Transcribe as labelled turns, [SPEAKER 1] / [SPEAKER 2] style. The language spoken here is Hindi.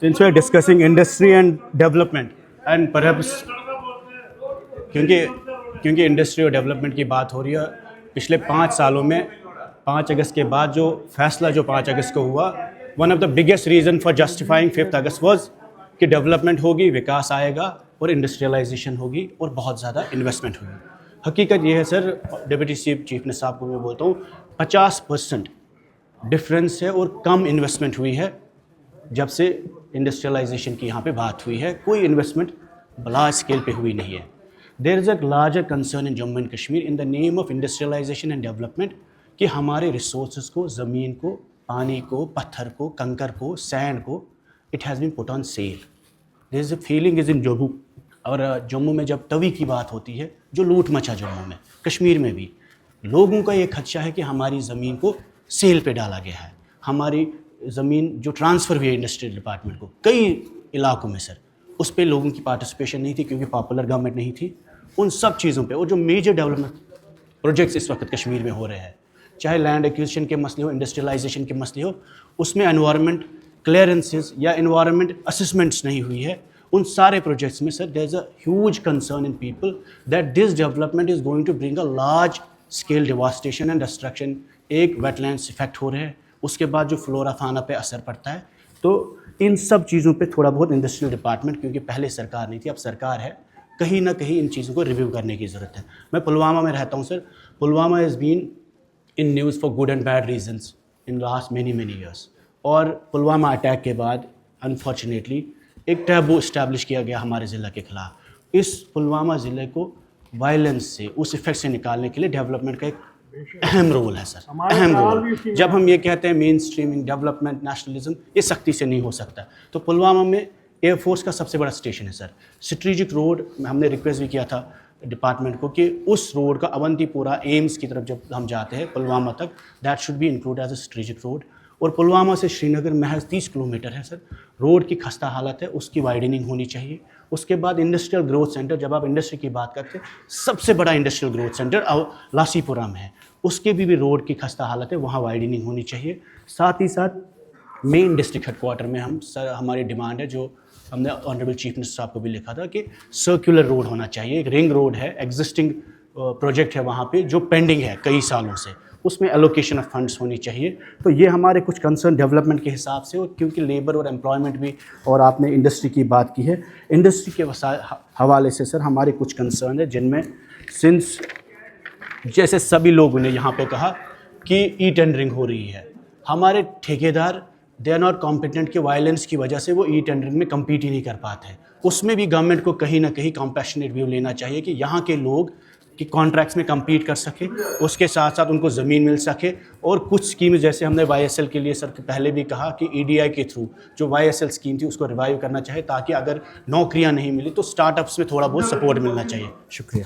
[SPEAKER 1] since we are discussing industry and development and perhaps क्योंकि इंडस्ट्री और डेवलपमेंट की बात हो रही है, पिछले 5 सालों में 5 अगस्त के बाद जो फैसला जो 5 अगस्त को हुआ, one of the biggest reason for justifying 5th August was कि डेवलपमेंट होगी, विकास आएगा और इंडस्ट्रियलाइजेशन होगी और बहुत ज़्यादा इन्वेस्टमेंट होगी। हकीकत ये है सर, डिप्टी चीफ मिनिस्टर साहब को मैं बोलता हूँ 50% डिफरेंस है और कम इन्वेस्टमेंट हुई है जब से इंडस्ट्रियलाइजेशन की यहाँ पे बात हुई है। कोई इन्वेस्टमेंट लार्ज स्केल पे हुई नहीं है। There is a larger concern in Jammu and Kashmir in the name of industrialization and development कि हमारे रिसोर्सेज को, ज़मीन को, पानी को, पत्थर को, कंकर को, सैंड को, it has been put on sale. There is a feeling is in Jammu. और जम्मू में जब तवी की बात होती है, जो लूट मचा जम्मू में, कश्मीर में भी लोगों का ये खदशा है कि हमारी ज़मीन को सेल पे डाला गया है। हमारी ज़मीन जो ट्रांसफ़र हुई है इंडस्ट्रियल डिपार्टमेंट को कई इलाकों में सर, उस पे लोगों की पार्टिसिपेशन नहीं थी क्योंकि पॉपुलर गवर्नमेंट नहीं थी। उन सब चीज़ों पे और जो मेजर डेवलपमेंट प्रोजेक्ट्स इस वक्त कश्मीर में हो रहे हैं, चाहे लैंड एक्विजिशन के मसले हो, इंडस्ट्रियलाइजेशन के मसले हो, उसमें एनवायरनमेंट क्लियरेंसेस या एनवायरनमेंट असेसमेंट्स नहीं हुई है। उन सारे प्रोजेक्ट्स में sir there is a huge concern in people that this development is going to bring a large scale devastation and destruction. एक वेटलैंड्स इफेक्ट हो रहे हैं, उसके बाद जो फ्लोरा फाना पे असर पड़ता है। तो इन सब चीज़ों पे थोड़ा बहुत इंडस्ट्रियल डिपार्टमेंट, क्योंकि पहले सरकार नहीं थी, अब सरकार है, कहीं ना कहीं इन चीज़ों को रिव्यू करने की ज़रूरत है। मैं पुलवामा में रहता हूँ sir. Pulwama has been in news for good and bad reasons in last many years. और पुलवामा अटैक के बाद अनफॉर्चुनेटली एक टैबू इस्टेब्लिश किया गया हमारे ज़िले के ख़िलाफ़। इस पुलवामा ज़िले को वायलेंस से, उस इफेक्ट से निकालने के लिए डेवलपमेंट का एक अहम रोल है सर, अहम रोल। जब हम ये कहते हैं मेन स्ट्रीमिंग, डेवलपमेंट, नेशनलिज्म, ये सख्ती से नहीं हो सकता। तो पुलवामा में एयरफोर्स का सबसे बड़ा स्टेशन है सर। स्ट्रेटेजिक रोड, हमने रिक्वेस्ट भी किया था डिपार्टमेंट को कि उस रोड का अवंतीपुरा एम्स की तरफ जब हम जाते हैं पुलवामा तक, that should be include as a strategic road. और पुलवामा से श्रीनगर महज 30 किलोमीटर है सर। रोड की खस्ता हालत है, उसकी वाइडनिंग होनी चाहिए। उसके बाद इंडस्ट्रियल ग्रोथ सेंटर, जब आप इंडस्ट्री की बात करते हैं, सबसे बड़ा इंडस्ट्रियल ग्रोथ सेंटर लासीपुरा में है, उसके भी रोड की खस्ता हालत है, वहाँ वाइडनिंग होनी चाहिए। साथ ही साथ मेन डिस्ट्रिक्ट हेडक्वार्टर में हम सर, हमारी डिमांड है, जो हमने ऑनरेबल चीफ मिनिस्टर साहब को भी लिखा था, कि सर्कुलर रोड होना चाहिए। एक रिंग रोड है, एग्जिस्टिंग प्रोजेक्ट है वहाँ पे जो पेंडिंग है कई सालों से, उसमें एलोकेशन ऑफ फंड्स होनी चाहिए। तो ये हमारे कुछ कंसर्न डेवलपमेंट के हिसाब से, और क्योंकि लेबर और एम्प्लॉयमेंट भी, और आपने इंडस्ट्री की बात की है, इंडस्ट्री के हवाले से सर हमारे कुछ कंसर्न है, जिनमें सिंस जैसे सभी लोगों ने यहाँ पे कहा कि ई टेंडरिंग हो रही है, हमारे ठेकेदार दे आर नॉट कॉम्पिटेंट के वायलेंस की वजह से वो ई टेंडरिंग में कम्पीट ही नहीं कर पाते हैं। उसमें भी गवर्नमेंट को कहीं ना कहीं कॉम्पैशनेट व्यू लेना चाहिए कि यहाँ के लोग कि कॉन्ट्रैक्ट्स में कम्पीट कर सके, उसके साथ साथ उनको ज़मीन मिल सके। और कुछ स्कीम जैसे हमने YSL के लिए सर पहले भी कहा कि EDI के थ्रू जो YSL स्कीम थी उसको रिवाइव करना चाहिए, ताकि अगर नौकरियां नहीं मिली तो स्टार्टअप्स में थोड़ा बहुत सपोर्ट मिलना चाहिए। शुक्रिया।